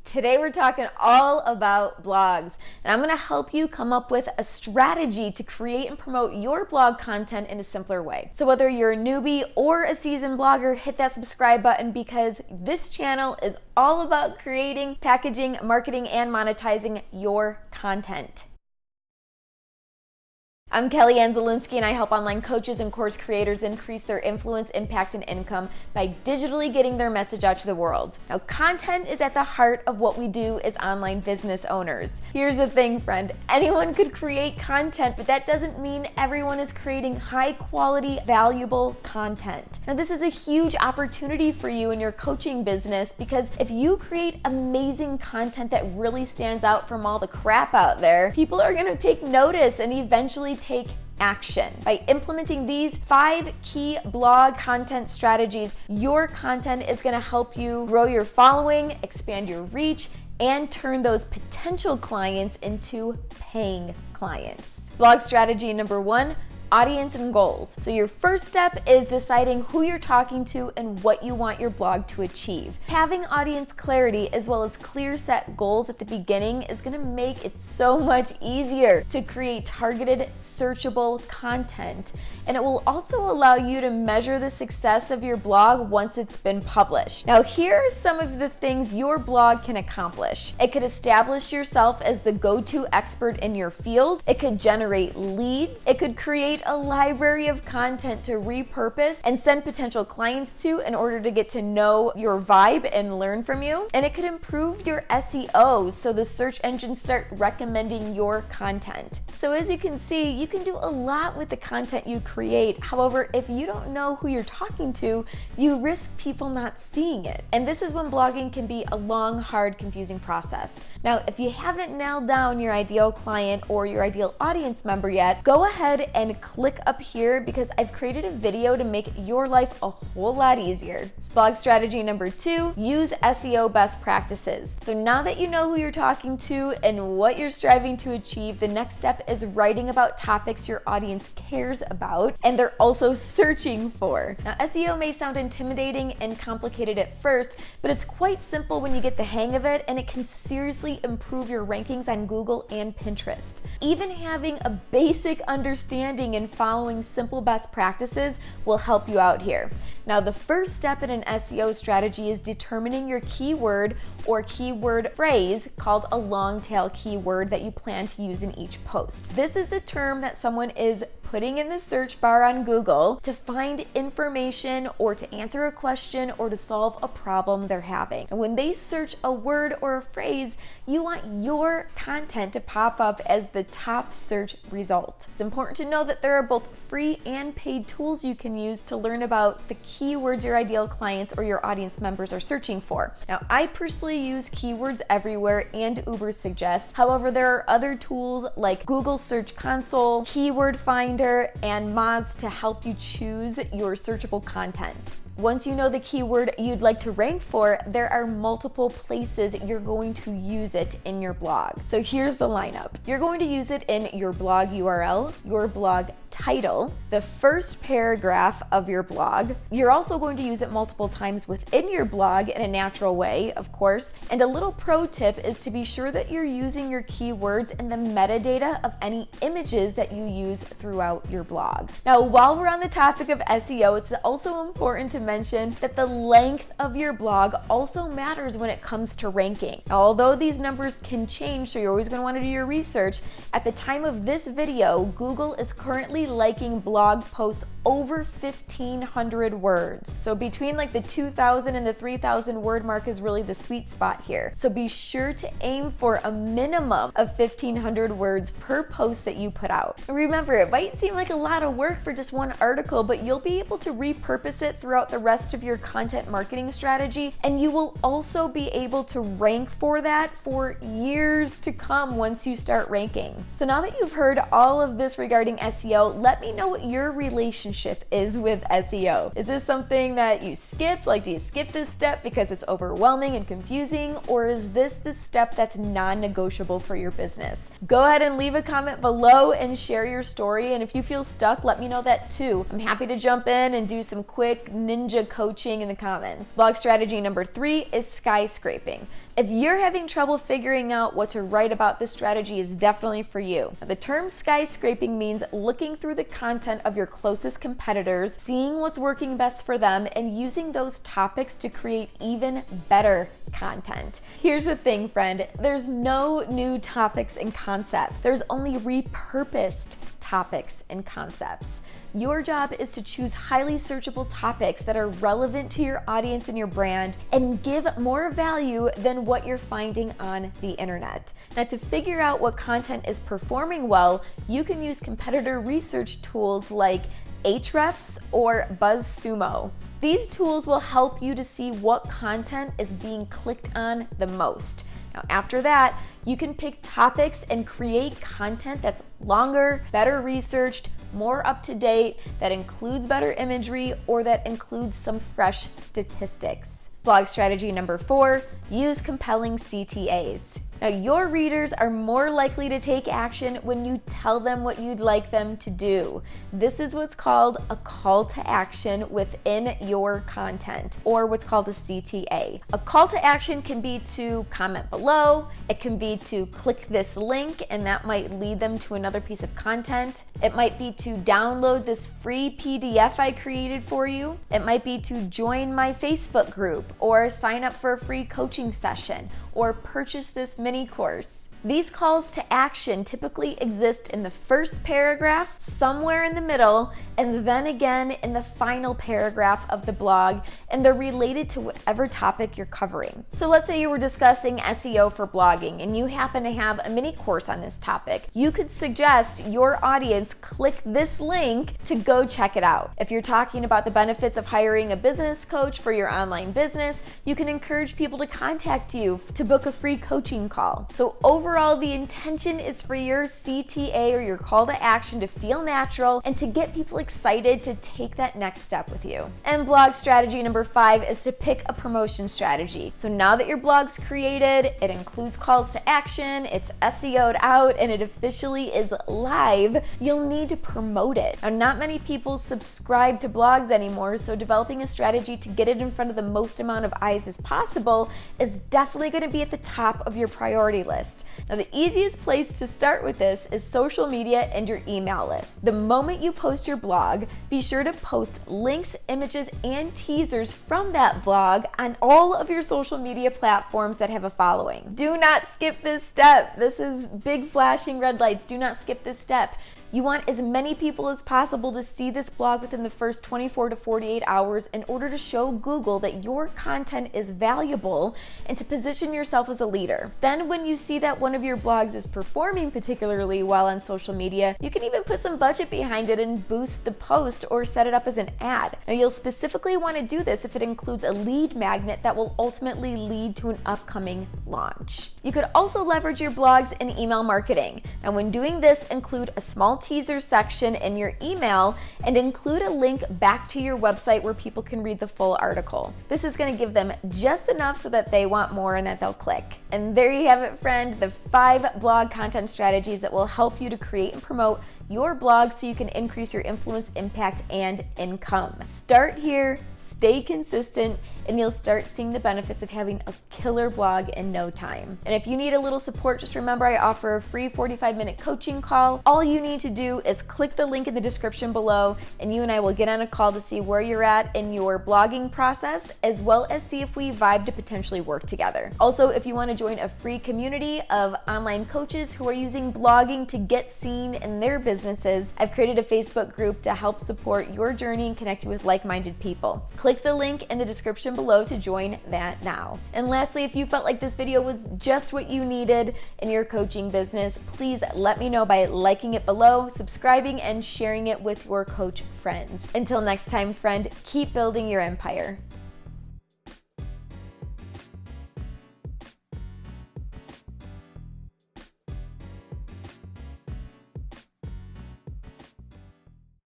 Today we're talking all about blogs, and I'm going to help you come up with a strategy to create and promote your blog content in a simpler way. So whether you're a newbie or a seasoned blogger, hit that subscribe button because this channel is all about creating, packaging, marketing, and monetizing your content. I'm KellyAnne Zielinski, and I help online coaches and course creators increase their influence, impact, and income by digitally getting their message out to the world. Now, content is at the heart of what we do as online business owners. Here's the thing, friend. Anyone could create content, but that doesn't mean everyone is creating high-quality, valuable content. Now, this is a huge opportunity for you in your coaching business because if you create amazing content that really stands out from all the crap out there, people are going to take notice and eventually take action. By implementing these 5 key blog content strategies, your content is going to help you grow your following, expand your reach, and turn those potential clients into paying clients. Blog strategy number 1, audience and goals. So your first step is deciding who you're talking to and what you want your blog to achieve. Having audience clarity as well as clear set goals at the beginning is going to make it so much easier to create targeted, searchable content. And it will also allow you to measure the success of your blog once it's been published. Now, here are some of the things your blog can accomplish. It could establish yourself as the go-to expert in your field. It could generate leads. It could create a library of content to repurpose and send potential clients to in order to get to know your vibe and learn from you. And it could improve your SEO so the search engines start recommending your content. So as you can see, you can do a lot with the content you create. However, if you don't know who you're talking to, you risk people not seeing it. And this is when blogging can be a long, hard, confusing process. Now, if you haven't nailed down your ideal client or your ideal audience member yet, go ahead and click up here because I've created a video to make your life a whole lot easier. Blog strategy number 2, use SEO best practices. So now that you know who you're talking to and what you're striving to achieve, the next step is writing about topics your audience cares about and they're also searching for. Now, SEO may sound intimidating and complicated at first, but it's quite simple when you get the hang of it, and it can seriously improve your rankings on Google and Pinterest. Even having a basic understanding and following simple best practices will help you out here. Now, the first step in an SEO strategy is determining your keyword or keyword phrase called a long tail keyword that you plan to use in each post. This is the term that someone is putting in the search bar on Google to find information or to answer a question or to solve a problem they're having. And when they search a word or a phrase, you want your content to pop up as the top search result. It's important to know that there are both free and paid tools you can use to learn about the keywords your ideal clients or your audience members are searching for. Now, I personally use Keywords Everywhere and Ubersuggest. However, there are other tools like Google Search Console, Keyword Finder, and Moz to help you choose your searchable content. Once you know the keyword you'd like to rank for, there are multiple places you're going to use it in your blog. So here's the lineup. You're going to use it in your blog URL, your blog title, the first paragraph of your blog. You're also going to use it multiple times within your blog in a natural way, of course. And a little pro tip is to be sure that you're using your keywords in the metadata of any images that you use throughout your blog. Now, while we're on the topic of SEO, it's also important to mention that the length of your blog also matters when it comes to ranking. Now, although these numbers can change, so you're always going to want to do your research, at the time of this video, Google is currently liking blog posts over 1,500 words. So between like the 2,000 and the 3,000 word mark is really the sweet spot here. So be sure to aim for a minimum of 1,500 words per post that you put out. And remember, it might seem like a lot of work for just one article, but you'll be able to repurpose it throughout the rest of your content marketing strategy, and you will also be able to rank for that for years to come once you start ranking. So now that you've heard all of this regarding SEO, let me know what your relationship relationship is with SEO. Is this something that you skipped? Like, do you skip this step because it's overwhelming and confusing? Or is this the step that's non-negotiable for your business? Go ahead and leave a comment below and share your story. And if you feel stuck, let me know that too. I'm happy to jump in and do some quick ninja coaching in the comments. Blog strategy number 3 is skyscraping. If you're having trouble figuring out what to write about, this strategy is definitely for you. The term skyscraping means looking through the content of your closest competitors, seeing what's working best for them, and using those topics to create even better content. Here's the thing, friend, there's no new topics and concepts. There's only repurposed topics and concepts. Your job is to choose highly searchable topics that are relevant to your audience and your brand and give more value than what you're finding on the internet. Now, to figure out what content is performing well, you can use competitor research tools like Ahrefs or BuzzSumo. These tools will help you to see what content is being clicked on the most. Now, after that, you can pick topics and create content that's longer, better researched, more up to date, that includes better imagery, or that includes some fresh statistics. Blog strategy number 4, use compelling CTAs. Now, your readers are more likely to take action when you tell them what you'd like them to do. This is what's called a call to action within your content, or what's called a CTA. A call to action can be to comment below, it can be to click this link, and that might lead them to another piece of content. It might be to download this free PDF I created for you. It might be to join my Facebook group, or sign up for a free coaching session, or purchase this mini course. These calls to action typically exist in the first paragraph, somewhere in the middle, and then again in the final paragraph of the blog, and they're related to whatever topic you're covering. So let's say you were discussing SEO for blogging and you happen to have a mini course on this topic. You could suggest your audience click this link to go check it out. If you're talking about the benefits of hiring a business coach for your online business, you can encourage people to contact you to book a free coaching call. So overall, the intention is for your CTA or your call to action to feel natural and to get people excited to take that next step with you. And blog strategy number 5 is to pick a promotion strategy. So now that your blog's created, it includes calls to action, it's SEO'd out, and it officially is live, you'll need to promote it. Now, not many people subscribe to blogs anymore, so developing a strategy to get it in front of the most amount of eyes as possible is definitely going to be at the top of your priority list. Now, the easiest place to start with this is social media and your email list. The moment you post your blog, be sure to post links, images, and teasers from that blog on all of your social media platforms that have a following. Do not skip this step. This is big flashing red lights. Do not skip this step. You want as many people as possible to see this blog within the first 24 to 48 hours in order to show Google that your content is valuable and to position yourself as a leader. Then when you see that one of your blogs is performing particularly well on social media, you can even put some budget behind it and boost the post or set it up as an ad. Now, you'll specifically want to do this if it includes a lead magnet that will ultimately lead to an upcoming launch. You could also leverage your blogs in email marketing. Now, when doing this, include a small teaser section in your email and include a link back to your website where people can read the full article. This is going to give them just enough so that they want more and that they'll click. And there you have it, friend, the 5 blog content strategies that will help you to create and promote your blog so you can increase your influence, impact, and income. Start here, stay consistent, and you'll start seeing the benefits of having a killer blog in no time. And if you need a little support, just remember I offer a free 45-minute coaching call. All you need to do is click the link in the description below, and you and I will get on a call to see where you're at in your blogging process, as well as see if we vibe to potentially work together. Also, if you want to join a free community of online coaches who are using blogging to get seen in their businesses, I've created a Facebook group to help support your journey and connect you with like-minded people. Click the link in the description below to join that now. And lastly, if you felt like this video was just what you needed in your coaching business, please let me know by liking it below, subscribing, and sharing it with your coach friends. Until next time, friend, keep building your empire.